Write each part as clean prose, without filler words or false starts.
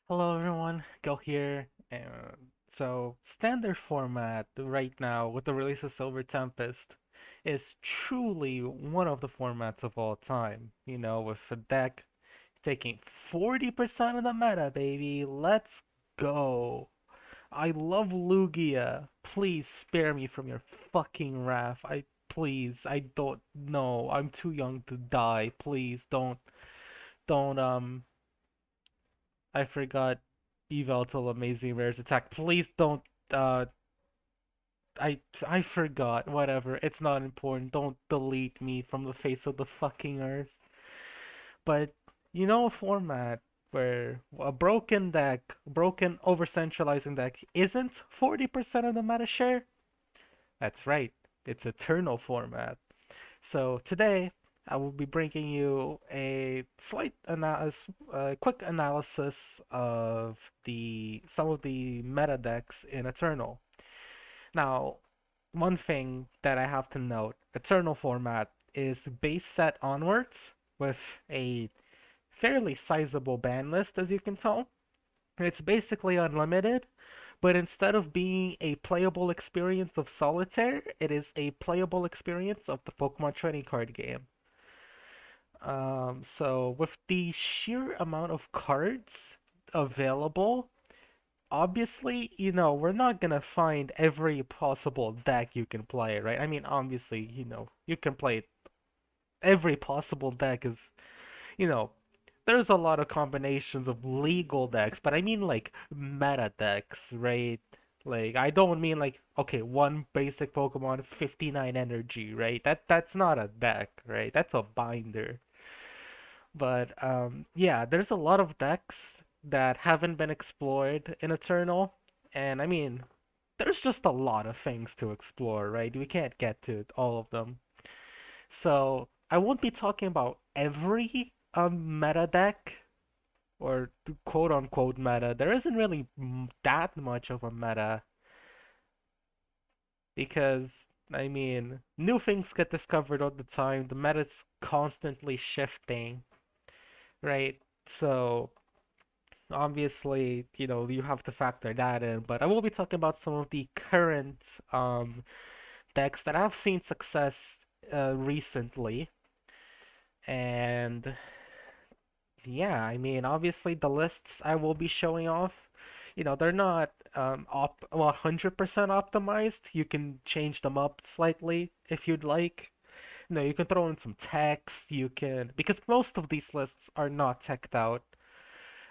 Hello everyone, Gil here. So standard format right now with the release of Silver Tempest is truly one of the formats of all time. With a deck taking 40% of the meta, baby. Let's go. I love Lugia. Please spare me from your fucking wrath. I don't know. I'm too young to die. Please don't I forgot Eval Amazing Rare's attack. Please don't uh I forgot. Whatever. It's not important. Don't delete me from the face of the fucking earth. But a format where a broken deck, broken over centralizing deck isn't 40% of the meta share? That's right. It's Eternal format. So today I will be bringing you a quick analysis of the some of the meta decks in Eternal. Now, one thing that I have to note: Eternal format is base set onwards with a fairly sizable ban list, as you can tell. It's basically unlimited, but instead of being a playable experience of Solitaire, it is a playable experience of the Pokemon trading card game. So with the sheer amount of cards available, obviously, we're not gonna find every possible deck you can play, right? I mean, obviously, you can play every possible deck is, you know, there's a lot of combinations of legal decks, but I mean like meta decks, right? Like I don't mean like okay, one basic Pokemon, 59 energy, right? That's not a deck, right? That's a binder. But yeah, there's a lot of decks that haven't been explored in Eternal, and I mean, there's just a lot of things to explore, right? We can't get to all of them. So I won't be talking about every meta deck or quote unquote meta. There isn't really that much of a meta because I mean, new things get discovered all the time. The meta's constantly shifting, right? So obviously, you have to factor that in, but I will be talking about some of the current decks that have seen success recently. And yeah, I mean, obviously the lists I will be showing off, they're not 100% optimized. You can change them up slightly if you'd like. You can throw in some text, because most of these lists are not teched out.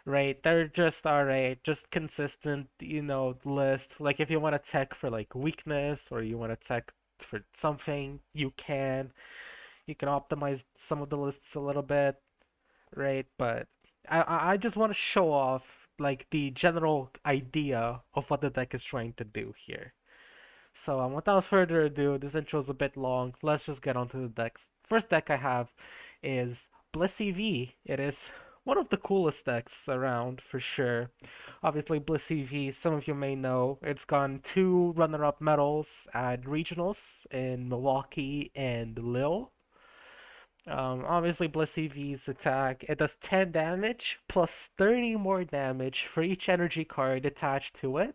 Right, they're just alright, just consistent, list. Like if you want to tech for like weakness or you want to tech for something, you can. You can optimize some of the lists a little bit, right? But I just want to show off like the general idea of what the deck is trying to do here. So without further ado, this intro is a bit long. Let's just get onto the decks. First deck I have is Blissey V. It is one of the coolest decks around for sure. Obviously, Blissey V, some of you may know, it's gotten two runner-up medals at regionals in Milwaukee and Lille. Obviously, Blissey V's attack, it does 10 damage plus 30 more damage for each energy card attached to it.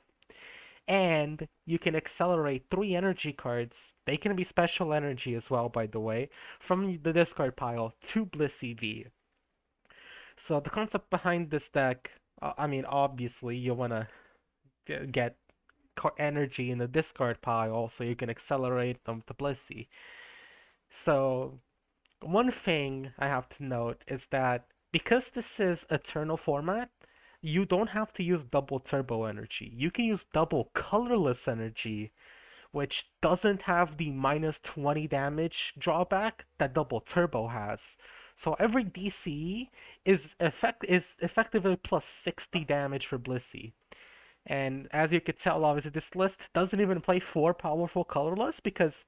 And you can accelerate three energy cards. They can be special energy as well, by the way, from the discard pile to Blissey V. So the concept behind this deck, I mean, obviously you want to get energy in the discard pile so you can accelerate them to Blissey. So one thing I have to note is that because this is Eternal format, you don't have to use double turbo energy. You can use double colorless energy, which doesn't have the minus 20 damage drawback that double turbo has. So every DCE is effectively plus 60 damage for Blissey. And as you could tell, obviously this list doesn't even play four powerful colorless because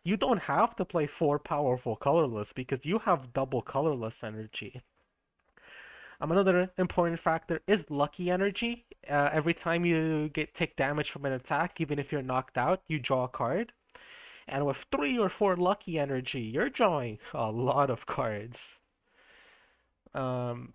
you don't have to play four powerful colorless because you have double colorless energy. Another important factor is lucky energy. Every time you take damage from an attack, even if you're knocked out, you draw a card. And with three or four lucky energy, you're drawing a lot of cards. Um,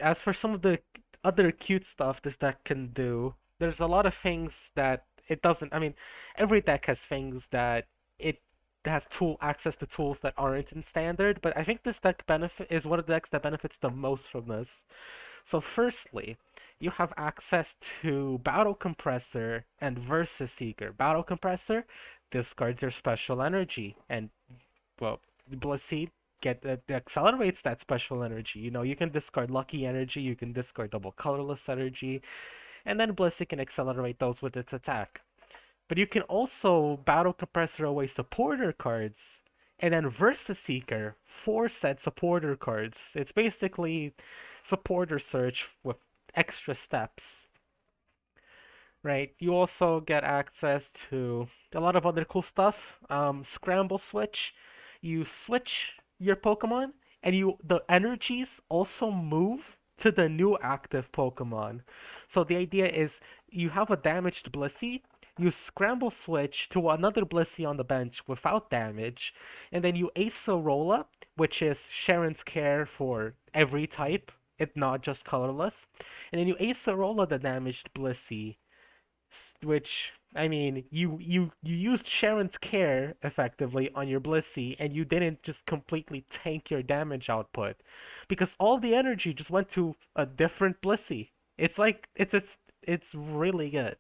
as for some of the other cute stuff this deck can do. There's a lot of things that it doesn't. I mean, every deck has things that it has tool access to tools that aren't in standard, but I think this deck benefit is one of the decks that benefits the most from this. So firstly, you have access to Battle Compressor and Versus Seeker. Battle Compressor discards your special energy, and well, Blissey accelerates that special energy. You know, you can discard Lucky Energy, you can discard Double Colorless Energy, and then Blissey can accelerate those with its attack. But you can also Battle Compressor away supporter cards, and then Versus Seeker for said supporter cards. It's basically supporter search with extra steps, right? You also get access to a lot of other cool stuff. Scramble switch. You switch your Pokemon, and the energies also move to the new active Pokemon. So the idea is you have a damaged Blissey, you scramble switch to another Blissey on the bench without damage, and then you Acerola, which is Sharon's Care for every type, it's not just colorless, and then you Acerola the damaged Blissey, which I mean, you used Sharon's Care effectively on your Blissey, and you didn't just completely tank your damage output, because all the energy just went to a different Blissey. It's like it's really good.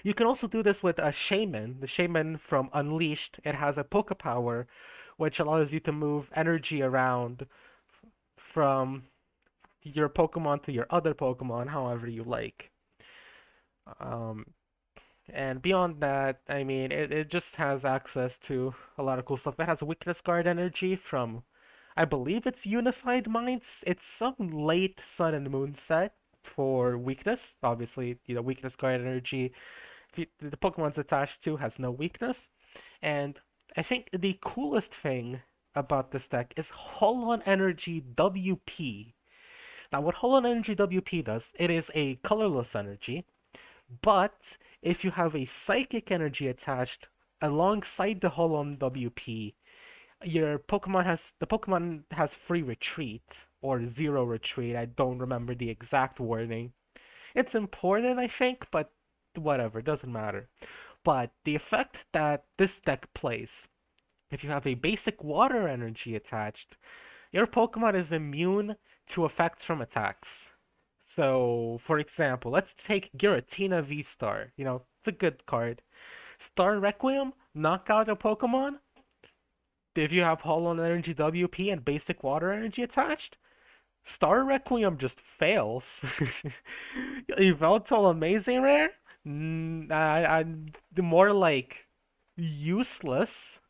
You can also do this with a Shaman. The Shaman from Unleashed. It has a Poke Power, which allows you to move energy around from your Pokemon to your other Pokemon, however you like. Um, And beyond that, I mean, it just has access to a lot of cool stuff. It has weakness guard energy from, I believe it's Unified Minds. It's some late Sun and Moon set for weakness. Obviously, weakness guard energy the Pokemon's attached to has no weakness. And I think the coolest thing about this deck is Holon Energy WP. Now, what Holon Energy WP does, it is a colorless energy. But if you have a psychic energy attached alongside the Holon WP, the Pokemon has free retreat or zero retreat. I don't remember the exact wording. It's important, I think, but whatever, doesn't matter. But the effect that this deck plays, if you have a basic water energy attached, your Pokemon is immune to effects from attacks. So, for example, let's take Giratina V-Star. It's a good card. Star Requiem, knock out a Pokemon. If you have Hollow Energy WP and basic water energy attached, Star Requiem just fails. Yveltal Amazing Rare? More like useless.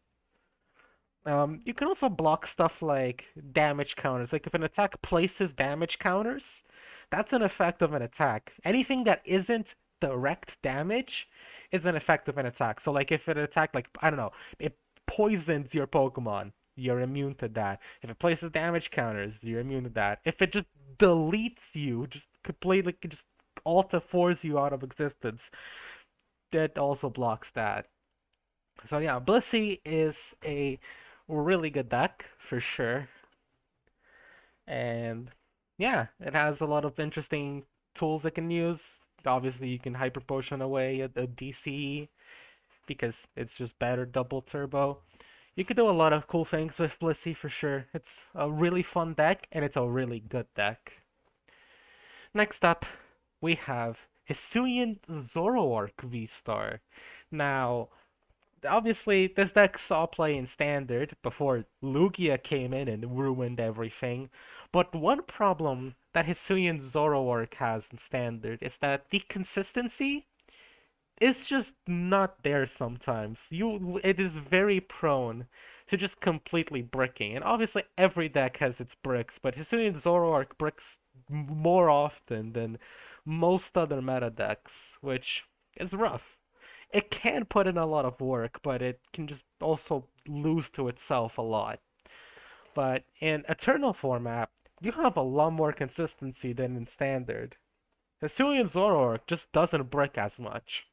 You can also block stuff like damage counters. Like if an attack places damage counters, that's an effect of an attack. Anything that isn't direct damage is an effect of an attack. So like if an attack, like I don't know, it poisons your Pokemon, you're immune to that. If it places damage counters, you're immune to that. If it just deletes you, just completely, just Alta force you out of existence, that also blocks that. So yeah, Blissey is a really good deck for sure. And yeah, it has a lot of interesting tools it can use. Obviously, you can Hyper Potion away a DCE because it's just better double turbo. You could do a lot of cool things with Blissey for sure. It's a really fun deck and it's a really good deck. Next up, we have Hisuian Zoroark V-Star. Now, obviously, this deck saw play in Standard before Lugia came in and ruined everything. But one problem that Hisuian Zoroark has in Standard is that the consistency is just not there sometimes. It is very prone to just completely bricking. And obviously, every deck has its bricks, but Hisuian Zoroark bricks more often than most other meta decks, which is rough. It can put in a lot of work, but it can just also lose to itself a lot. But in Eternal format, you have a lot more consistency than in Standard. Hisuian Zoroark just doesn't brick as much.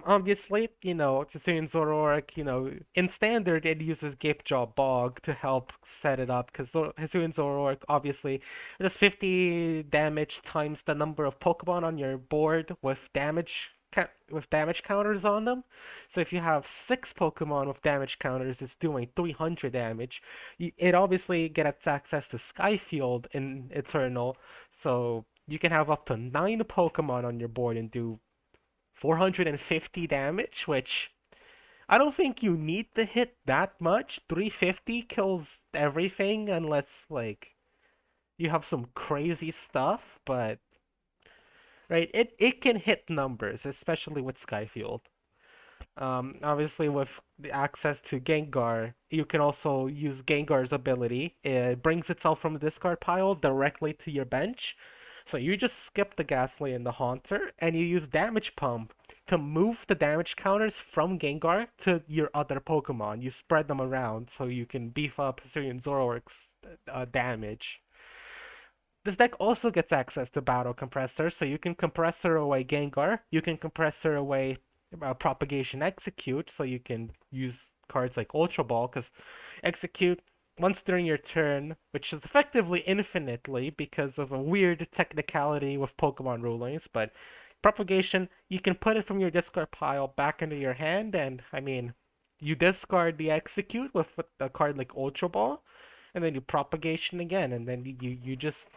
Obviously, Hisuian Zoroark, in standard it uses Gapejaw Bog to help set it up because Hisuian Zoroark obviously does 50 damage times the number of Pokemon on your board with damage counters on them. So if you have 6 Pokemon with damage counters, it's doing 300 damage. It obviously gets access to Skyfield in Eternal, so you can have up to 9 Pokemon on your board and do 450 damage, which I don't think you need to hit that much. 350 kills everything unless like you have some crazy stuff, but right, it can hit numbers, especially with Skyfield. Obviously, with the access to Gengar, you can also use Gengar's ability. It brings itself from the discard pile directly to your bench. So you just skip the Ghastly and the Haunter, and you use Damage Pump to move the damage counters from Gengar to your other Pokemon. You spread them around so you can beef up Hisuian Zoroark's damage. This deck also gets access to Battle Compressor, so you can compressor away Gengar, you can compressor away Propagation Execute, so you can use cards like Ultra Ball, because Execute once during your turn, which is effectively infinitely because of a weird technicality with Pokemon rulings, but Propagation, you can put it from your discard pile back into your hand, and I mean, you discard the Execute with a card like Ultra Ball, and then you Propagation again, and then you just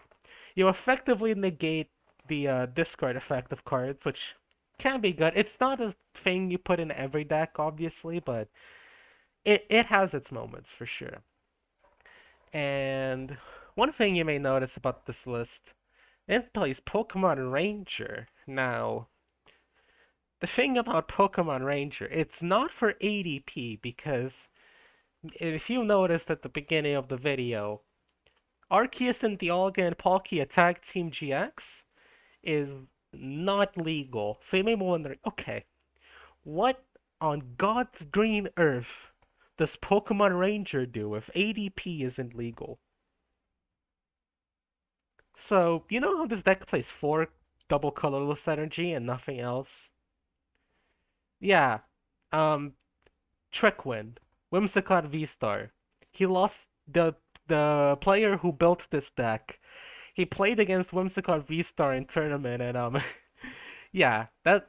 you effectively negate the discard effect of cards, which can be good. It's not a thing you put in every deck, obviously, but it has its moments for sure. And one thing you may notice about this list, it plays Pokemon Ranger. Now, the thing about Pokemon Ranger, it's not for ADP because if you noticed at the beginning of the video, Arceus and Dialga and Palkia Tag Team GX is not legal. So you may be wondering, okay, what on God's green earth does Pokemon Ranger do if ADP isn't legal? So, you know how this deck plays 4 double colorless energy and nothing else? Yeah. Um, Trickwind, Whimsicott V-Star. He lost the player who built this deck. He played against Whimsicott V-Star in tournament, and yeah, that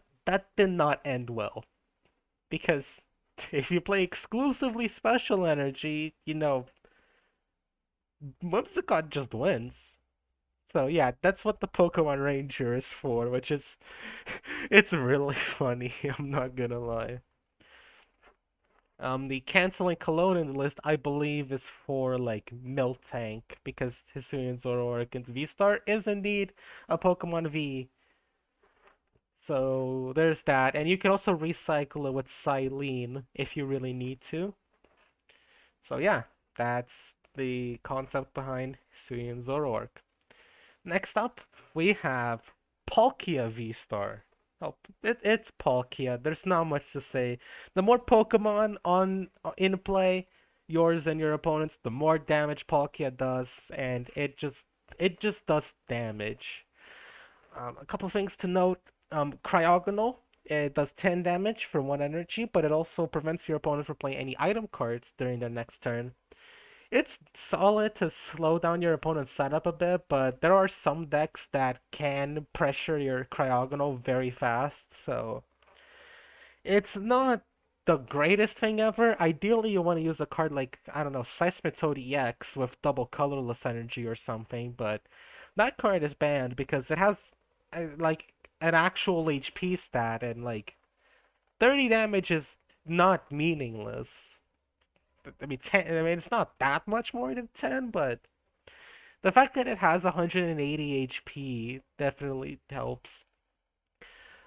did not end well because if you play exclusively special energy, Whimsicott just wins. So yeah, that's what the Pokemon Ranger is for, which is it's really funny. I'm not gonna lie. The canceling Cologne in the list, I believe, is for like Miltank because Hisuian Zoroark and V-Star is indeed a Pokemon V. So there's that, and you can also recycle it with Silene if you really need to. So yeah, that's the concept behind Hisuian Zoroark. Next up, we have Palkia V-Star. Oh, it's Palkia. There's not much to say. The more Pokemon in play, yours and your opponents, the more damage Palkia does, and it just does damage. A couple things to note. Cryogonal, it does 10 damage for 1 energy, but it also prevents your opponent from playing any item cards during their next turn. It's solid to slow down your opponent's setup a bit, but there are some decks that can pressure your Cryogonal very fast, so it's not the greatest thing ever. Ideally, you want to use a card like, I don't know, Seismitoad EX with double colorless energy or something, but that card is banned because it has like an actual HP stat, and like 30 damage is not meaningless. I mean, 10, I mean, it's not that much more than 10, but the fact that it has 180 HP definitely helps.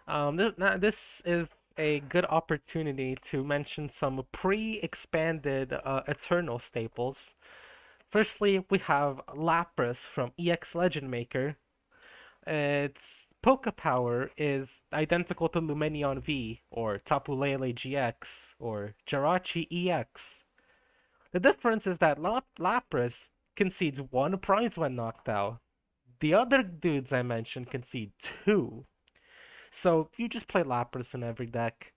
This is a good opportunity to mention some pre-expanded Eternal staples. Firstly, we have Lapras from EX Legend Maker. Its Poke Power is identical to Lumenion V, or Tapu Lele GX, or Jirachi EX. The difference is that Lapras concedes 1 prize when knocked out. The other dudes I mentioned concede 2. So you just play Lapras in every deck.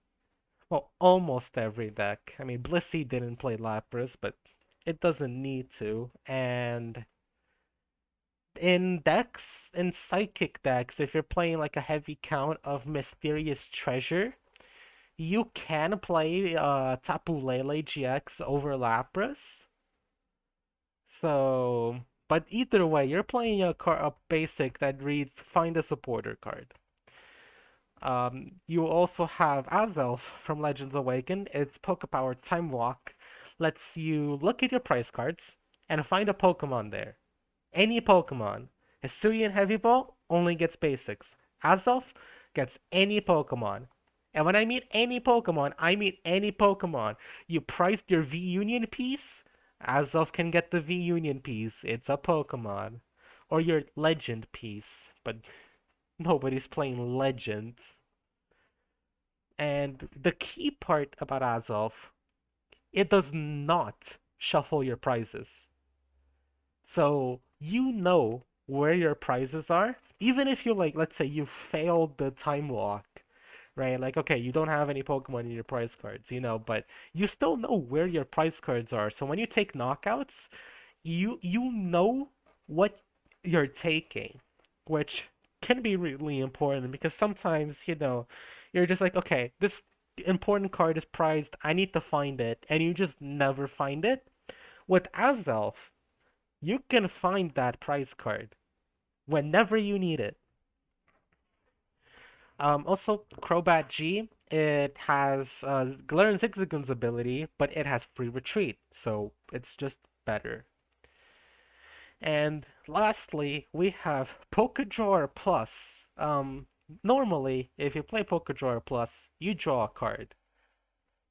Well, almost every deck. I mean, Blissey didn't play Lapras, but it doesn't need to. And in Psychic decks, if you're playing like a heavy count of Mysterious Treasure, you can play Tapu Lele GX over Lapras. So, but either way, you're playing a basic that reads Find a Supporter card. You also have Azelf from Legends Awakened. Its Pokepower Time Walk lets you look at your price cards and find a Pokemon there. Any Pokemon. Hisuian Heavy Ball only gets basics. Azelf gets any Pokemon. And when I mean any Pokemon, I mean any Pokemon. You priced your V Union piece, Azelf can get the V Union piece. It's a Pokemon. Or your Legend piece. But nobody's playing Legends. And the key part about Azelf, it does not shuffle your prizes. So you know where your prizes are, even if you like, let's say you failed the time walk, right? Like, okay, you don't have any Pokemon in your prize cards, but you still know where your prize cards are. So when you take knockouts, you know what you're taking, which can be really important because sometimes, you're just like, okay, this important card is prized, I need to find it, and you just never find it. With Azelf, you can find that prize card whenever you need it. Also, Crobat G, it has Galarian Zigzagoon's ability, but it has free retreat, so it's just better. And lastly, we have Pokedrawer Plus. Normally, if you play Pokedrawer Plus, you draw a card.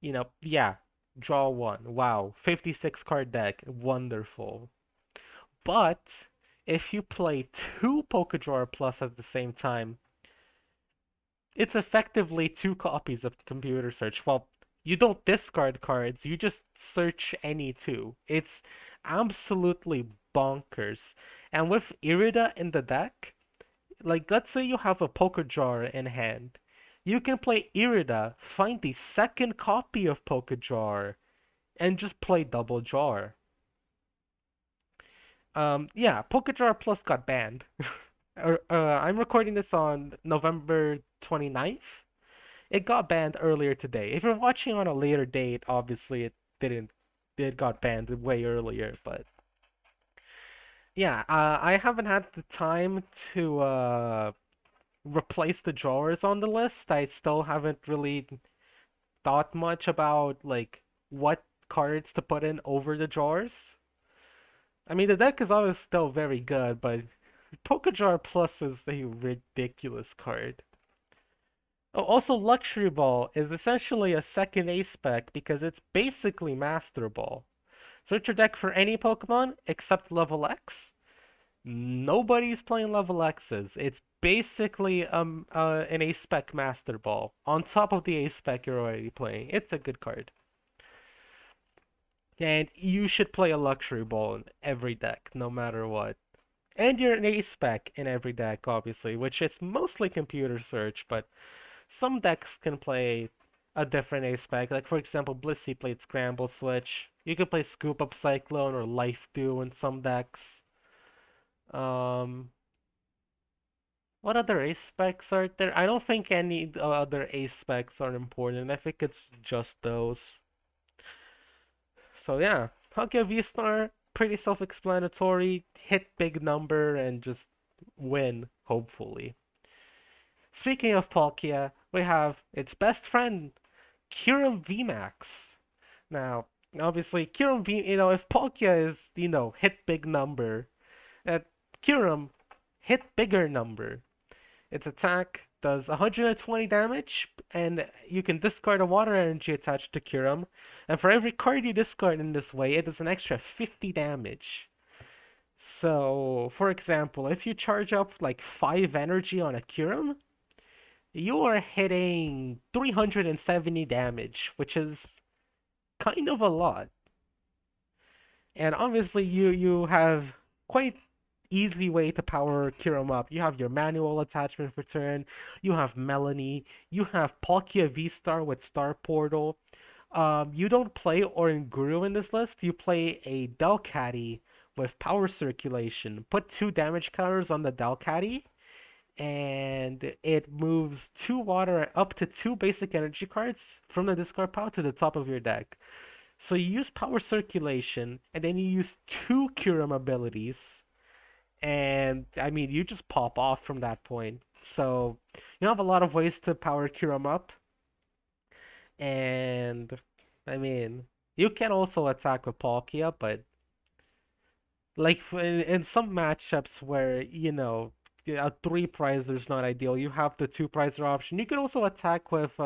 Yeah, draw one. Wow, 56 card deck, wonderful. But if you play two Pokedrawer Plus at the same time, it's effectively two copies of the computer search. Well, you don't discard cards, you just search any two. It's absolutely bonkers. And with Irida in the deck, like let's say you have a Pokedraw in hand. You can play Irida, find the second copy of Pokedraw, and just play double draw. Yeah, Pokedraw Plus got banned. I'm recording this on November 29th. It got banned earlier today. If you're watching on a later date, obviously it didn't. It got banned way earlier, but yeah, I haven't had the time to replace the drawers on the list. I still haven't really thought much about like what cards to put in over the drawers. I mean, the deck is always still very good, but Pokedraw Plus is a ridiculous card. Oh, also, Luxury Ball is essentially a second ace spec because it's basically Master Ball. Search your deck for any Pokemon except level X. Nobody's playing level X's. It's basically an ace spec Master Ball on top of the ace spec you're already playing. It's a good card. And you should play a Luxury Ball in every deck, no matter what. And you're an ace spec in every deck, obviously, which is mostly computer search, but some decks can play a different ace spec. Like, for example, Blissey played Scramble Switch. You can play Scoop Up Cyclone or Life Dew in some decks. Um, what other ace specs are there? I don't think any other ace specs are important. I think it's just those. So yeah, Palkia V-Star, pretty self-explanatory. Hit big number and just win, hopefully. Speaking of Palkia, we have its best friend, Kyurem VMAX. Now, obviously, Kyurem V, if Palkia is, hit big number, at Kyurem, hit bigger number. Its attack does 120 damage, and you can discard a water energy attached to Kyurem. And for every card you discard in this way, it does an extra 50 damage. So, for example, if you charge up like 5 energy on a Kyurem, you are hitting 370 damage, which is kind of a lot. And obviously, you have quite easy way to power Kyurem up. You have your manual attachment for turn, you have Melanie, you have Palkia V-Star with Star Portal. You don't play Oranguru in this list, you play a Delcatty with Power Circulation. Put 2 damage counters on the Delcatty, and it moves 2 water up to 2 basic energy cards from the discard pile to the top of your deck. So you use Power Circulation, and then you use 2 Kyurem abilities, and I mean, you just pop off from that point. So you have a lot of ways to power Kyurem up, and I mean, you can also attack with Palkia, but like in some matchups where a 3 prizer is not ideal, you have the 2 prizer option. You can also attack with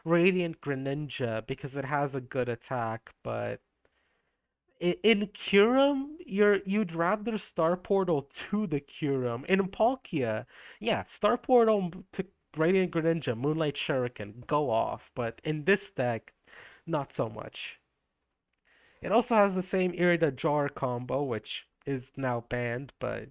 Radiant Greninja because it has a good attack, but in Kyurem, you'd rather Star Portal to the Kyurem. In Palkia, yeah, Star Portal to Radiant Greninja, Moonlight Shuriken, go off. But in this deck, not so much. It also has the same Irida Jar combo, which is now banned, but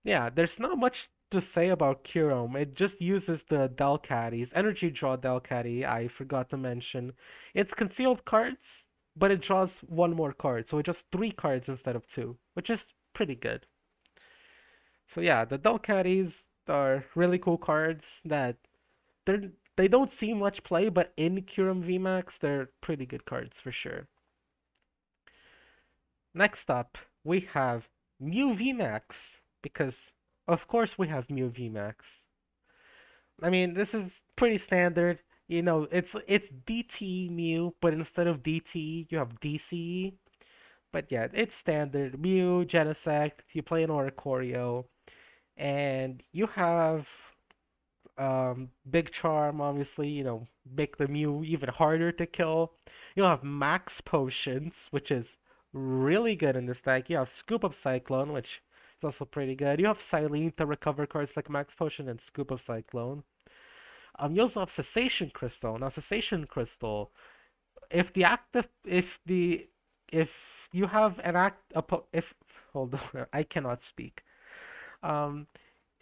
yeah, there's not much to say about Kyurem. It just uses the Delcatties. Energy Draw Delcatty, I forgot to mention. It's concealed cards, but it draws 1 more card, so it just 3 cards instead of 2, which is pretty good. So yeah, the Delcatties are really cool cards that they don't see much play, but in Kyurem VMAX, they're pretty good cards for sure. Next up, we have Mew VMAX, because of course we have Mew VMAX. I mean, this is pretty standard. It's DT Mew, but instead of DT, you have DC. But yeah, it's standard. Mew, Genesect, you play an Oricorio, and you have Big Charm, obviously, make the Mew even harder to kill. You have Max Potions, which is really good in this deck. You have Scoop of Cyclone, which is also pretty good. You have Silene to recover cards like Max Potion and Scoop of Cyclone. You also have Cessation Crystal. Now, Cessation Crystal, if the active, if you have an if hold on, I cannot speak. Um,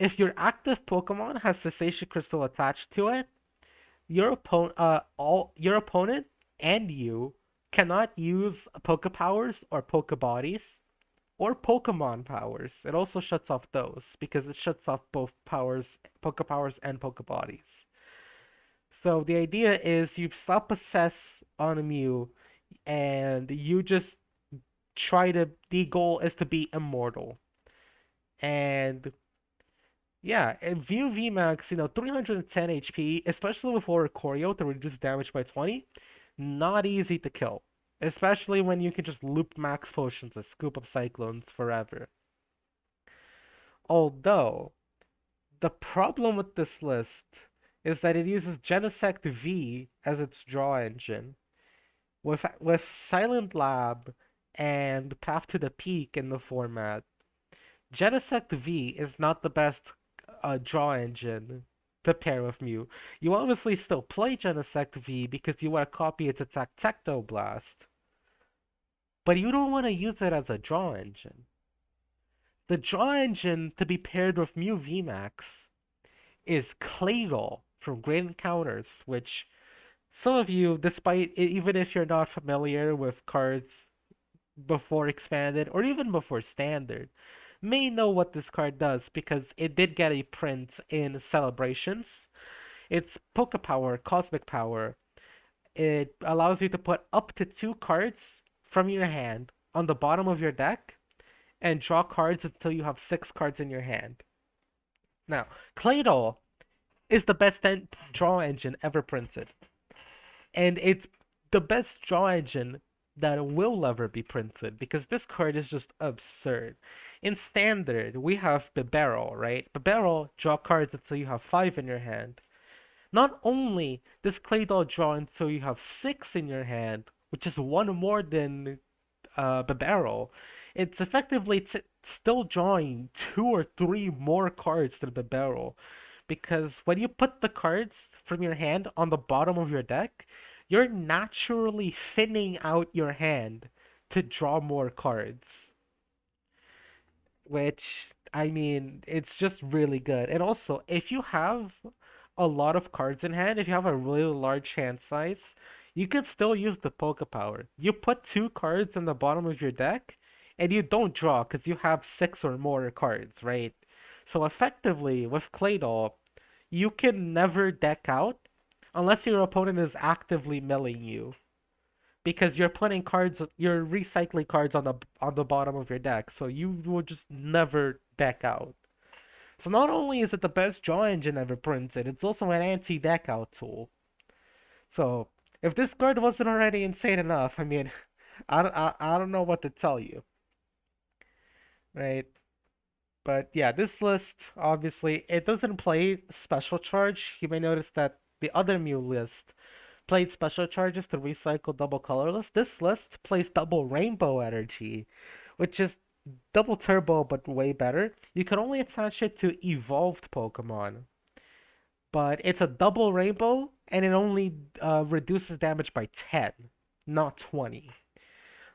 if your active Pokemon has Cessation Crystal attached to it, your opponent and you cannot use Poke Powers or Poke Bodies or Pokemon powers. It also shuts off those because it shuts off both powers, Poke Powers and Poke Bodies. So the idea is you stop possess on a Mew and you just the goal is to be immortal. And yeah, and Mew VMAX, 310 HP, especially with Oricorio to reduce damage by 20, not easy to kill. Especially when you can just loop Max Potions and Scoop up Cyclones forever. Although, the problem with this list is that it uses Genesect V as its draw engine. With Silent Lab and Path to the Peak in the format, Genesect V is not the best draw engine to pair with Mew. You obviously still play Genesect V because you want to copy its attack Technoblast, but you don't want to use it as a draw engine. The draw engine to be paired with Mew VMAX is Claydol from Great Encounters, which some of you, even if you're not familiar with cards before expanded or even before standard, may know what this card does because it did get a print in Celebrations. It's Poke Power, Cosmic Power. It allows you to put up to 2 cards from your hand on the bottom of your deck and draw cards until you have 6 cards in your hand. Now, Claydol is the best draw engine ever printed. And it's the best draw engine that will ever be printed because this card is just absurd. In standard, we have Bibarel, right? Bibarel, draw cards until you have 5 in your hand. Not only does Claydol draw until you have 6 in your hand, which is 1 more than Bibarel, it's effectively still drawing 2 or 3 more cards than Bibarel. Because when you put the cards from your hand on the bottom of your deck, you're naturally thinning out your hand to draw more cards. which I mean, it's just really good. And also, if you have a lot of cards in hand, if you have a really large hand size, you can still use the Poke Power. You put two cards in the bottom of your deck, and you don't draw because you have six or more cards, right? So effectively, with Claydol, you can never deck out unless your opponent is actively milling you because you're putting cards, you're recycling cards on the bottom of your deck, so you will just never deck out. So not only is it the best draw engine ever printed, it's also an anti-deck out tool. So if this card wasn't already insane enough, I mean, I don't know what to tell you, right? But yeah, this list obviously it doesn't play special charge. You may notice that the other Mew list played special charges to recycle double colorless. This list plays double rainbow energy, which is double turbo but way better. You can only attach it to evolved Pokemon, but it's a double rainbow and it only reduces damage by 10, not 20.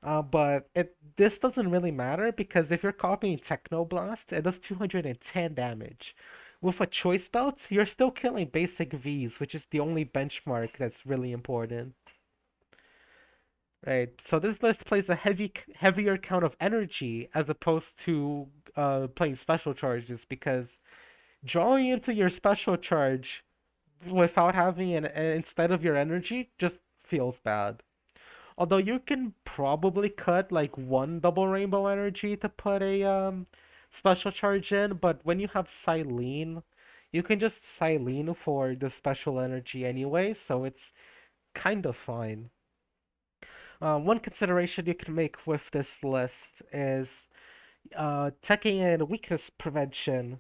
But this doesn't really matter because if you're copying Technoblast, it does 210 damage. With a choice belt, you're still killing basic Vs, which is the only benchmark that's really important. Right. So this list plays a heavier count of energy as opposed to playing special charges because drawing into your special charge without having an instead of your energy just feels bad. Although you can probably cut like one double rainbow energy to put a special charge in, but when you have Silene, you can just Silene for the special energy anyway, so it's kind of fine. One consideration you can make with this list is taking in weakness prevention.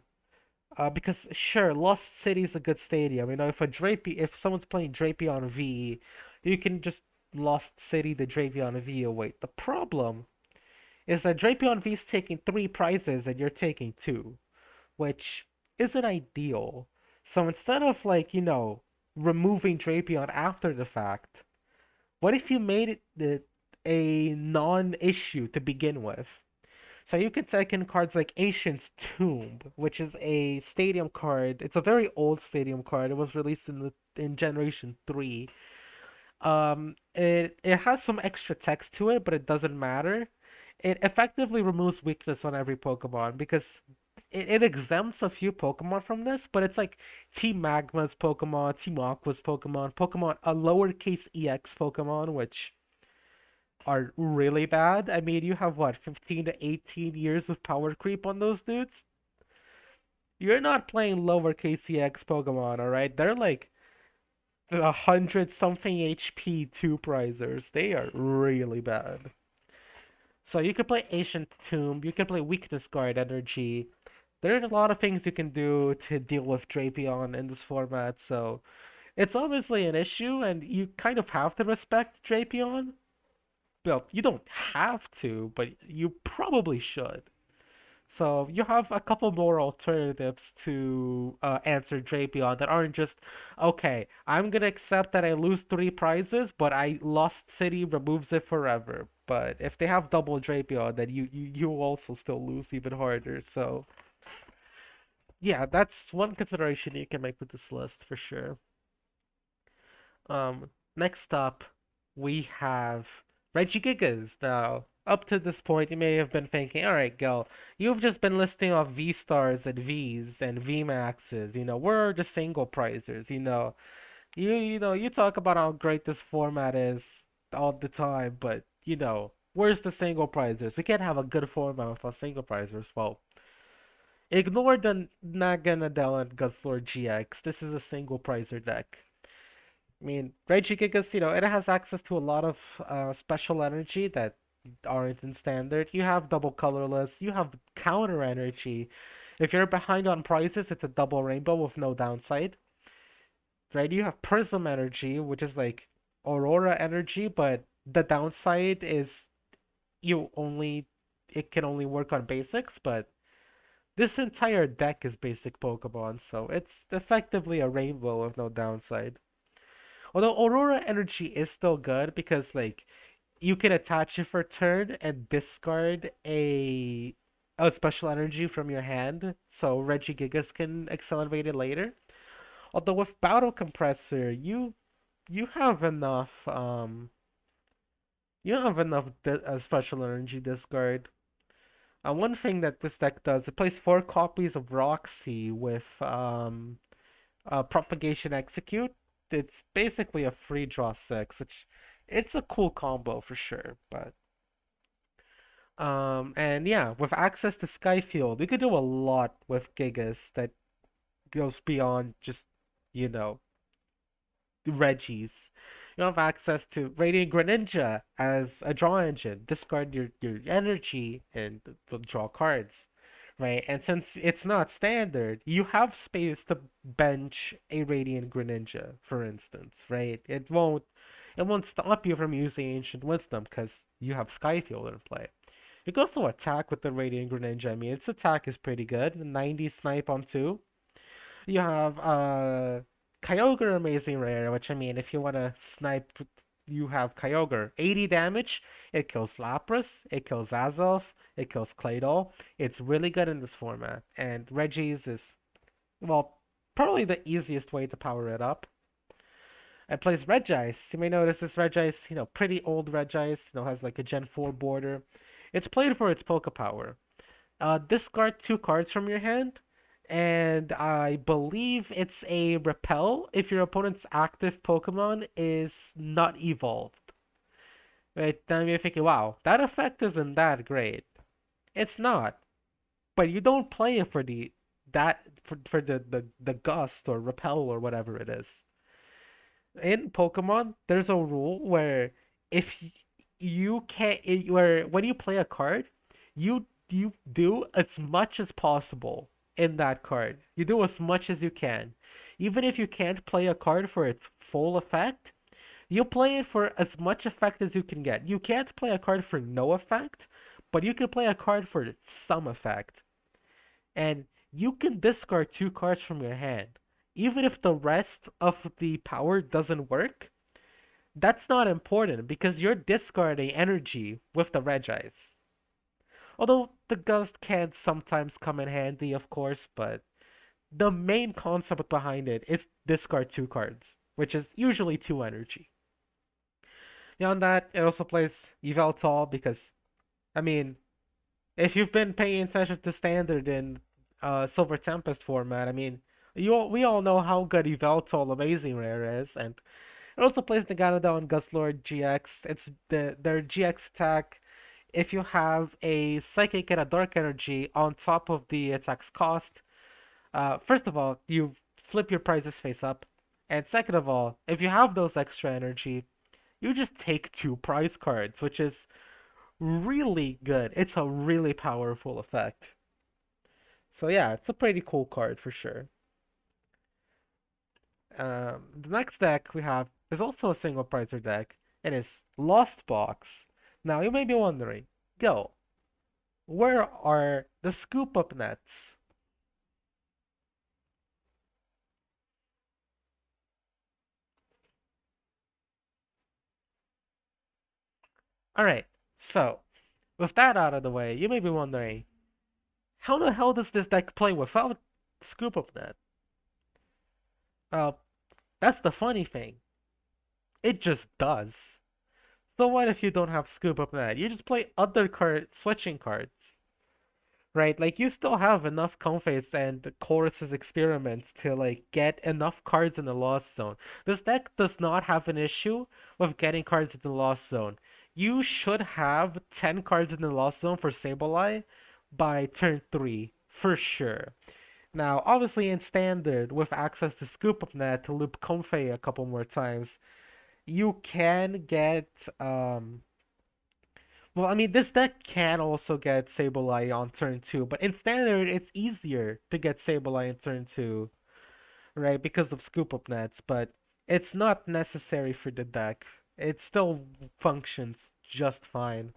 Because sure, Lost City is a good stadium. You know, if someone's playing Drapion V, you can just Lost City the Drapion V away. The problem is that Drapion V is taking three prizes and you're taking two, which isn't ideal. So instead of removing Drapion after the fact, what if you made it a non-issue to begin with? So you could take in cards like Ancient's Tomb, which is a stadium card. It's a very old stadium card. It was released in Generation 3. It has some extra text to it, but it doesn't matter. It effectively removes weakness on every Pokemon because it exempts a few Pokemon from this, but it's like Team Magma's Pokemon, Team Aqua's Pokemon, a lowercase EX Pokemon, which are really bad. I mean, you have what, 15 to 18 years of power creep on those dudes? You're not playing lowercase EX Pokemon, alright? They're like 100 something HP two prizers. They are really bad. So you can play Ancient Tomb, you can play Weakness Guard Energy. There are a lot of things you can do to deal with Drapion in this format, so it's obviously an issue, and you kind of have to respect Drapion. Well, you don't have to, but you probably should. So you have a couple more alternatives to answer Drapion that aren't just, okay, I'm gonna accept that I lose three prizes, but I Lost City removes it forever. But if they have double Drapion, then you also still lose even harder. So yeah, that's one consideration you can make with this list for sure. Next up, we have Regigigas. Now, up to this point, you may have been thinking, all right, Gil, you've just been listing off V stars and Vs and VMAXs. You know, we're the single prizers. You talk about how great this format is all the time, but where's the single prizers? We can't have a good format without single prizers. Well, ignore the Naganadel and Guzzlord GX. This is a single prizer deck. I mean, Regigigas, it has access to a lot of special energy that aren't in standard. You have double colorless, you have counter energy. If you're behind on prices, it's a double rainbow with no downside. Right? You have prism energy, which is like aurora energy, but the downside is you only it can only work on basics, but this entire deck is basic Pokemon, so it's effectively a rainbow with no downside. Although Aurora Energy is still good because like you can attach it for turn and discard a a special energy from your hand, so Regigigas can accelerate it later. Although with Battle Compressor, you have enough special energy discard. One thing that this deck does, it plays 4 copies of Roxy with Propagation Execute. It's basically a free draw 6, which it's a cool combo for sure. But and yeah, with access to Skyfield, you could do a lot with Gigas that goes beyond just, you know, Regis. You have access to Radiant Greninja as a draw engine. Discard your energy and draw cards, right? And since it's not standard, you have space to bench a Radiant Greninja, for instance, right? It won't stop you from using Ancient Wisdom because you have Skyfield in play. You can also attack with the Radiant Greninja. I mean, its attack is pretty good. 90 snipe on 2. You have Kyogre Amazing Rare, which I mean, if you want to snipe, you have Kyogre. 80 damage, it kills Lapras, it kills Azelf, it kills Claydol. It's really good in this format. And Regi's is, well, probably the easiest way to power it up. It plays Regice. You may notice this Regice, pretty old Regice, has like a Gen 4 border. It's played for its Poke Power. Discard 2 cards from your hand, and I believe it's a repel if your opponent's active Pokemon is not evolved. Right? Then you're thinking, wow, that effect isn't that great. It's not, but you don't play it for the gust or repel or whatever it is. In Pokemon, there's a rule where if you can't, where when you play a card, you do as much as possible in that card. You do as much as you can. Even if you can't play a card for its full effect, you play it for as much effect as you can get. You can't play a card for no effect, but you can play a card for some effect. And you can discard 2 cards from your hand. Even if the rest of the power doesn't work, that's not important because you're discarding energy with the Regice. Although the Gust can sometimes come in handy, of course, but the main concept behind it is discard 2 cards, which is usually 2 energy. Beyond that, it also plays Yveltal because, I mean, if you've been paying attention to standard in Silver Tempest format, I mean, we all know how good Yveltal Amazing Rare is, and it also plays Naganadel and Guzzlord GX. It's their GX attack. If you have a Psychic and a Dark Energy on top of the attack's cost, first of all, you flip your prices face up, and second of all, if you have those extra energy, you just take 2 prize cards, which is really good. It's a really powerful effect. So yeah, it's a pretty cool card for sure. The next deck we have is also a single prizer deck. It is Lost Box. Now you may be wondering, go, where are the scoop up nets? Alright, so with that out of the way, you may be wondering, how the hell does this deck play without scoop up net? Well, that's the funny thing. It just does. So what if you don't have scoop up net? You just play other switching cards, right? Like you still have enough Comface and Chorus's experiments to like get enough cards in the Lost Zone. This deck does not have an issue with getting cards in the Lost Zone. You should have 10 cards in the Lost Zone for Sableye by turn 3, for sure. Now, obviously in Standard, with access to Scoop Up Net to loop Comfey a couple more times, you can get well, I mean, this deck can also get Sableye on turn 2, but in Standard, it's easier to get Sableye in turn 2, right? Because of Scoop Up Nets, but it's not necessary for the deck. It still functions just fine.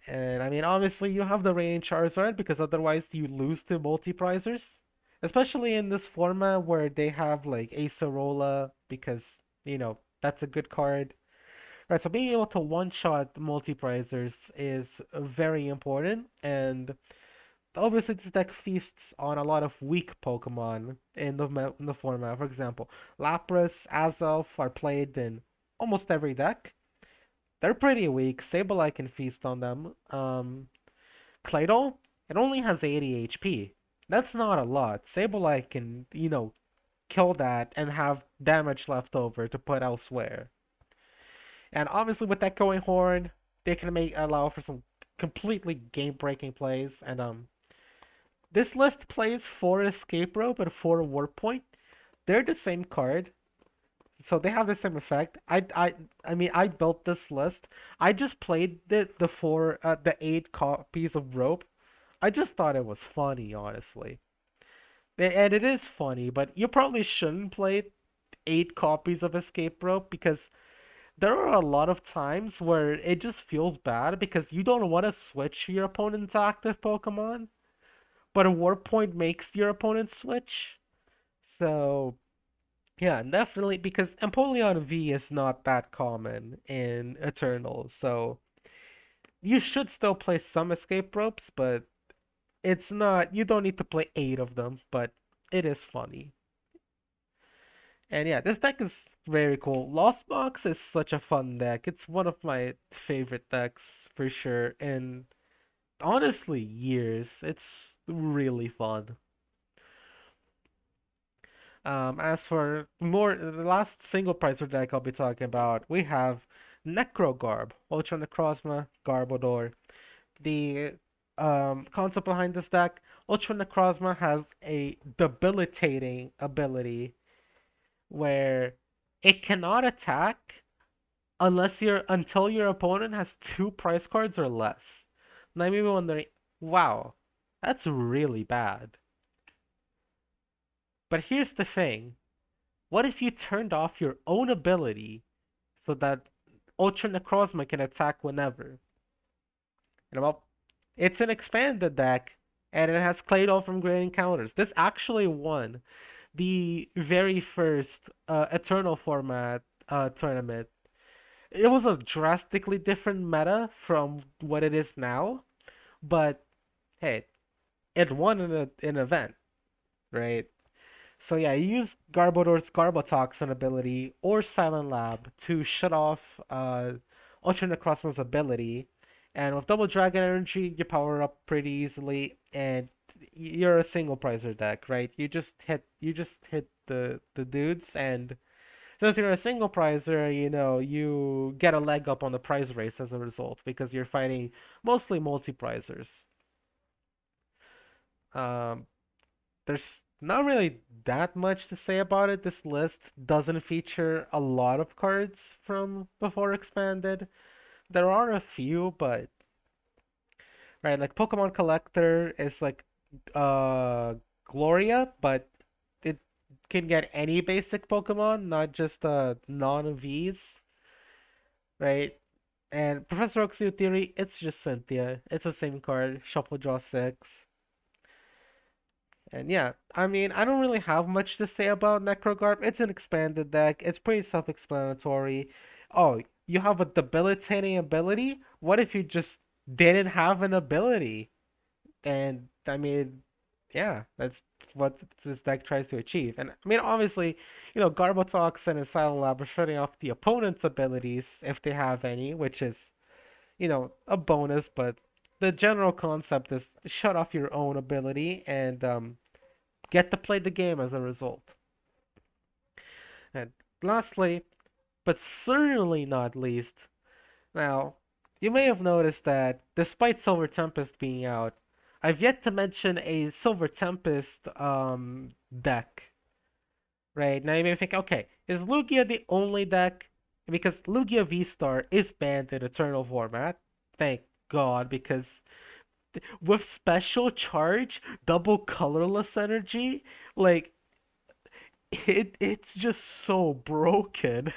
And I mean, obviously, you have the Rain Charizard because otherwise you lose to multi-prizers. Especially in this format where they have like Acerola because, that's a good card. Right, so being able to one-shot multi-prizers is very important, and obviously this deck feasts on a lot of weak Pokemon in in the format. For example, Lapras, Azelf are played in almost every deck. They're pretty weak. Sableye can feast on them. Claydol, it only has 80 HP. That's not a lot. Sableye can, kill that and have damage left over to put elsewhere. And obviously with that going horn, they can make allow for some completely game-breaking plays. And this list plays 4 Escape Rope and 4 Warp Point. They're the same card, so they have the same effect. I mean, I built this list. I just played the 8 copies of Rope. I just thought it was funny, honestly. And it is funny, but you probably shouldn't play 8 copies of Escape Rope because there are a lot of times where it just feels bad because you don't want to switch your opponent's active Pokemon, but a Warp Point makes your opponent switch. So, yeah, definitely because Empoleon V is not that common in Eternal, so you should still play some escape ropes, but it's not, you don't need to play 8 of them, but it is funny. And yeah, this deck is very cool. Lost Box is such a fun deck. It's one of my favorite decks for sure. And honestly, years. It's really fun. As for more, the last single pricer deck I'll be talking about, we have Necrogarb, Ultra Necrozma, Garbodor. The concept behind this deck, Ultra Necrozma has a debilitating ability where it cannot attack until your opponent has 2 price cards or less. Now you may be wondering, wow, that's really bad. But here's the thing. What if you turned off your own ability so that Ultra Necrozma can attack whenever? And well, it's an expanded deck, and it has Claydol from Great Encounters. This actually won the very first Eternal format tournament. It was a drastically different meta from what it is now, but hey, it won an event, right? So yeah, you use Garbodor's Garbotoxin ability or Silent Lab to shut off Ultra Necrozma's ability, and with Double Dragon Energy, you power up pretty easily, and you're a single prizer deck, right? You just hit the dudes, and since you're a single prizer, you get a leg up on the prize race as a result because you're fighting mostly multi prizers. Um, there's not really that much to say about it. This list doesn't feature a lot of cards from before expanded. There are a few, but right, like Pokemon Collector is like uh Gloria, but it can get any basic Pokemon, not just non Vs, right? And Professor Oak's New Theory, it's just Cynthia. It's the same card, Shuffle Draw 6. And yeah, I mean, I don't really have much to say about Necrogarb. It's an expanded deck. It's pretty self-explanatory. Oh, you have a debilitating ability? What if you just didn't have an ability? And I mean, yeah, that's what this deck tries to achieve. And I mean, obviously, Garbotoxin and Silent Lab are shutting off the opponent's abilities if they have any, which is, a bonus, but the general concept is shut off your own ability and get to play the game as a result. And lastly, but certainly not least, now, you may have noticed that despite Silver Tempest being out, I've yet to mention a Silver Tempest deck. Right? Now you may think, okay, is Lugia the only deck? Because Lugia V-Star is banned in Eternal format. Thank God, because with special charge, double colorless energy, like it's just so broken.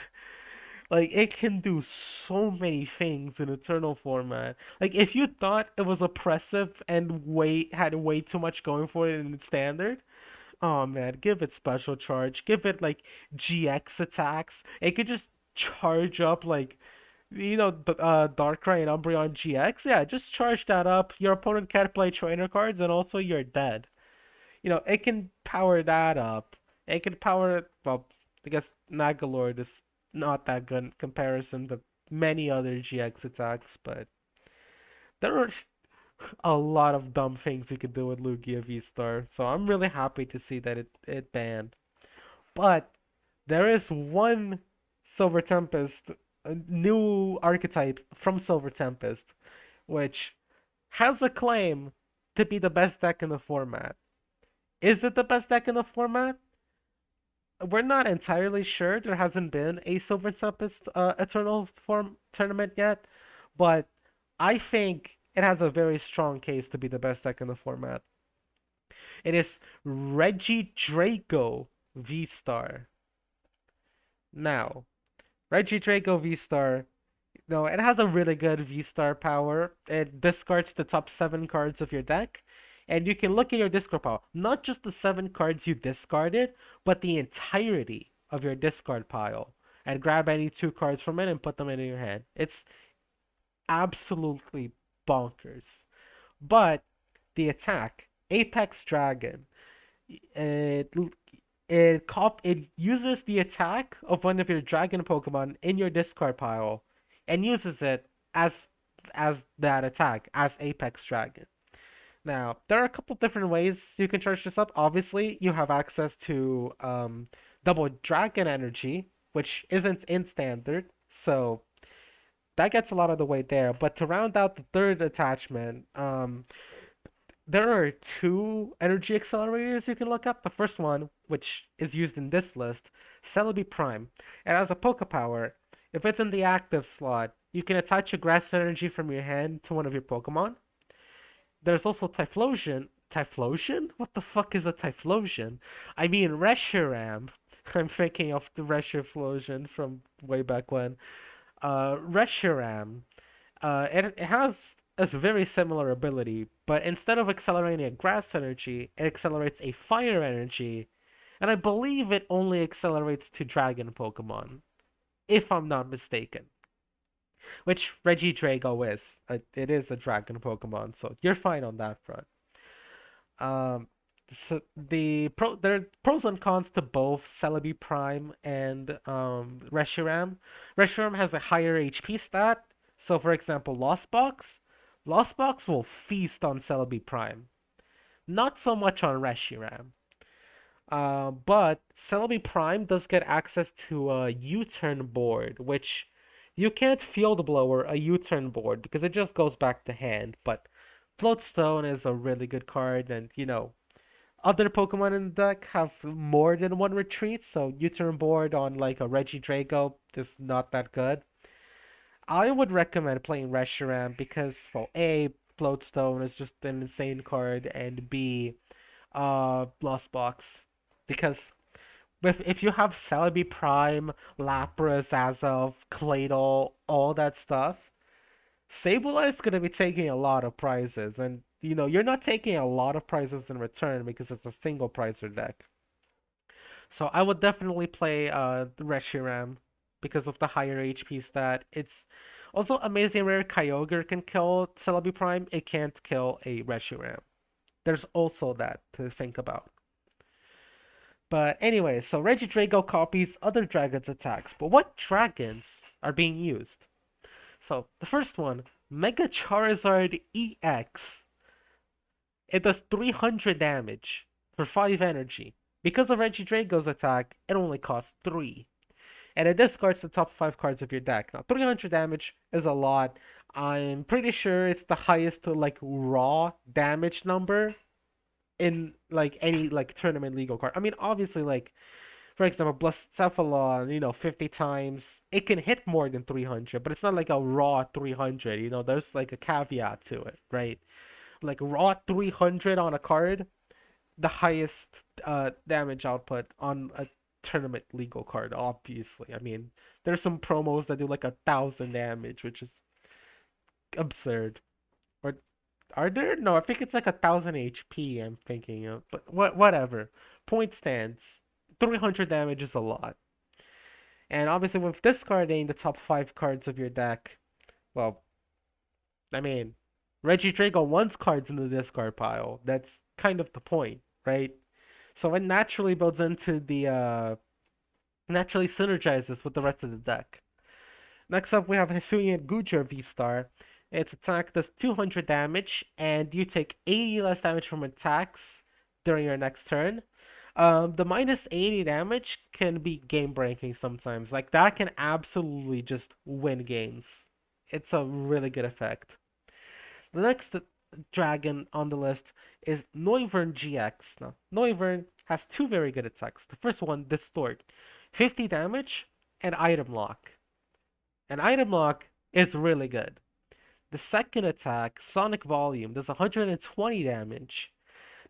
Like it can do so many things in Eternal format. Like if you thought it was oppressive and had way too much going for it in standard, oh man, give it special charge. Give it like GX attacks. It could just charge up like Darkrai and Umbreon GX. Yeah, just charge that up. Your opponent can't play trainer cards, and also you're dead. It can power that up. It can power. Well, I guess Nagalord is not that good in comparison to many other GX attacks, but there are a lot of dumb things you could do with Lugia V-Star. So I'm really happy to see that it banned. But there is one Silver Tempest, a new archetype from Silver Tempest, which has a claim to be the best deck in the format. Is it the best deck in the format? We're not entirely sure. There hasn't been a Silver Tempest Eternal Form tournament yet, but I think it has a very strong case to be the best deck in the format. It is Regidrago V-Star. Now, Regidrago V-Star, no, it has a really good V-Star power. It discards the top 7 cards of your deck, and you can look at your discard pile. Not just the 7 cards you discarded, but the entirety of your discard pile. And grab any 2 cards from it and put them into your hand. It's absolutely bonkers. But the attack, Apex Dragon, it it uses the attack of one of your dragon Pokemon in your discard pile and uses it as that attack as Apex Dragon. Now, there are a couple different ways you can charge this up. Obviously, you have access to double dragon energy, which isn't in standard, so that gets a lot of the way there. But to round out the third attachment, there are 2 energy accelerators you can look up. The first one, which is used in this list, Celebi Prime. It has a Poke Power. If it's in the active slot, you can attach a grass energy from your hand to one of your Pokemon. There's also Typhlosion. Typhlosion? What the fuck is a Typhlosion? I mean Reshiram. I'm thinking of the Reshiram from way back when. Reshiram. It has a very similar ability, but instead of accelerating a grass energy, it accelerates a fire energy, and I believe it only accelerates to dragon Pokemon, if I'm not mistaken. Which Regidrago is. It is a dragon Pokemon, so you're fine on that front. Um, so there are pros and cons to both Celebi Prime and Reshiram. Reshiram has a higher HP stat, so for example, Lost Box will feast on Celebi Prime, not so much on Reshiram. But Celebi Prime does get access to a U-turn board, which you can't Field Blower a U-turn board because it just goes back to hand. But Floatstone is a really good card, and other Pokemon in the deck have more than one retreat, so U-turn board on like a Regidrago is not that good. I would recommend playing Reshiram because, well, A, Floatstone is just an insane card, and B, Lost Box. Because if you have Celebi Prime, Lapras, Azelf, Claydol, all that stuff, Sableye is gonna be taking a lot of prizes, and you're not taking a lot of prizes in return because it's a single prizer deck. So I would definitely play Reshiram because of the higher HP stat. It's also amazing rare Kyogre can kill Celebi Prime. It can't kill a Reshiram. There's also that to think about. But anyway, so Regidrago copies other dragons' attacks. But what dragons are being used? So the first one, Mega Charizard EX. It does 300 damage for 5 energy. Because of Regidrago's attack, it only costs 3. And it discards the top 5 cards of your deck. Now, 300 damage is a lot. I'm pretty sure it's the highest like raw damage number in like any like tournament legal card. I mean, obviously, like for example, Blacephalon, 50 times it can hit more than 300, but it's not like a raw 300. There's like a caveat to it, right? Like raw 300 on a card, the highest damage output on a tournament legal card, obviously. I mean, there's some promos that do like 1,000 damage, which is absurd. Or are there? No, I think it's like 1,000 HP. I'm thinking of, but whatever. Point stands. 300 damage is a lot. And obviously, with discarding the top 5 cards of your deck, well, I mean, Regidrago wants cards in the discard pile. That's kind of the point, right? So it naturally builds into the naturally synergizes with the rest of the deck. Next up, we have Hisuian V-Star. Its attack does 200 damage, and you take 80 less damage from attacks during your next turn. The minus 80 damage can be game breaking sometimes. Like, that can absolutely just win games. It's a really good effect. The next dragon on the list is Noivern GX. Now, Noivern has two very good attacks. The first one, Distort, 50 damage, and Item Lock. And Item Lock is really good. The second attack, Sonic Volume, does 120 damage.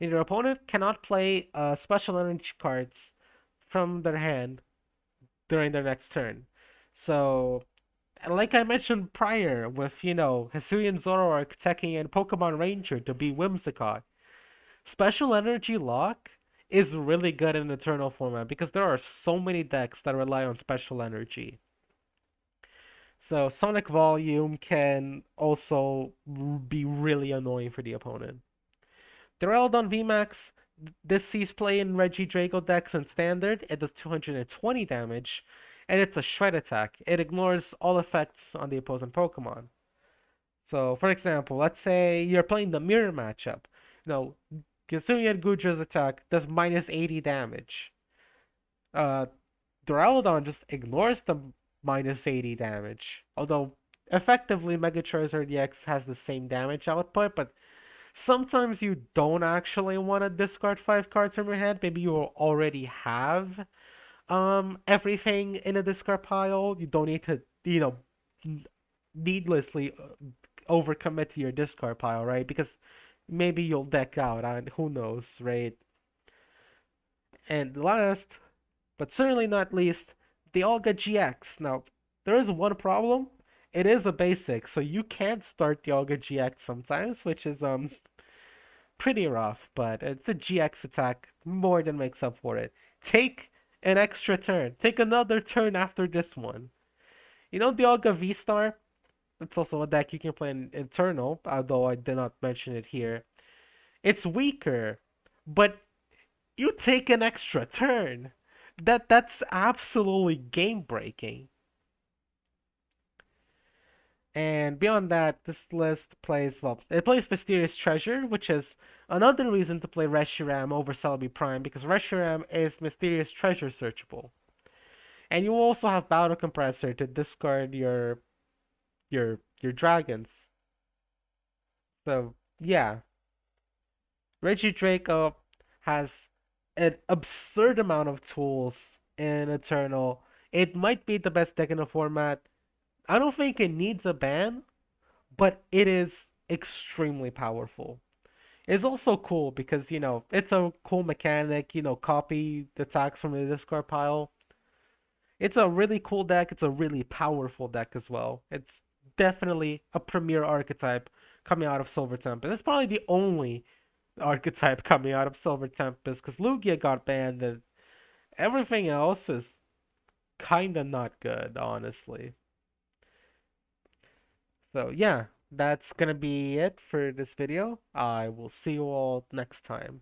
And your opponent cannot play special energy cards from their hand during their next turn. So, like I mentioned prior, with, Hisuian Zoroark teching in Pokemon Ranger to be Whimsicott, Special Energy Lock is really good in Eternal format because there are so many decks that rely on Special Energy. So Sonic Volume can also be really annoying for the opponent. Duraludon VMAX, this sees play in Regidrago decks in Standard. It does 220 damage, and it's a Shred attack. It ignores all effects on the opposing Pokemon. So, for example, let's say you're playing the Mirror matchup. No, Hisuian Gudra's attack does minus 80 damage. Uh, Duraludon just ignores the minus 80 damage. Although, effectively, Mega Charizard EX has the same damage output, but sometimes you don't actually want to discard 5 cards from your hand. Maybe you already have everything in a discard pile. You don't need to, needlessly overcommit to your discard pile, right? Because maybe you'll deck out, and who knows, right? And last, but certainly not least, the Olga GX. Now, there is one problem. It is a basic, so you can't start the Olga GX sometimes, which is pretty rough, but it's a GX attack more than makes up for it. Take an extra turn. Take another turn after this one. You know the Olga V-Star? It's also a deck you can play in Eternal, although I did not mention it here. It's weaker, but you take an extra turn. That's absolutely game breaking. And beyond that, this list plays, well, it plays Mysterious Treasure, which is another reason to play Reshiram over Celebi Prime, because Reshiram is Mysterious Treasure searchable. And you also have Battle Compressor to discard your dragons. So yeah, Regidrago has an absurd amount of tools in Eternal. It might be the best deck in the format. I don't think it needs a ban, but it is extremely powerful. It's also cool because, it's a cool mechanic, copy the attacks from the discard pile. It's a really cool deck. It's a really powerful deck as well. It's definitely a premier archetype coming out of Silver Tempest. It's probably the only archetype coming out of Silver Tempest because Lugia got banned and everything else is kinda not good, honestly. So yeah, that's gonna be it for this video. I will see you all next time.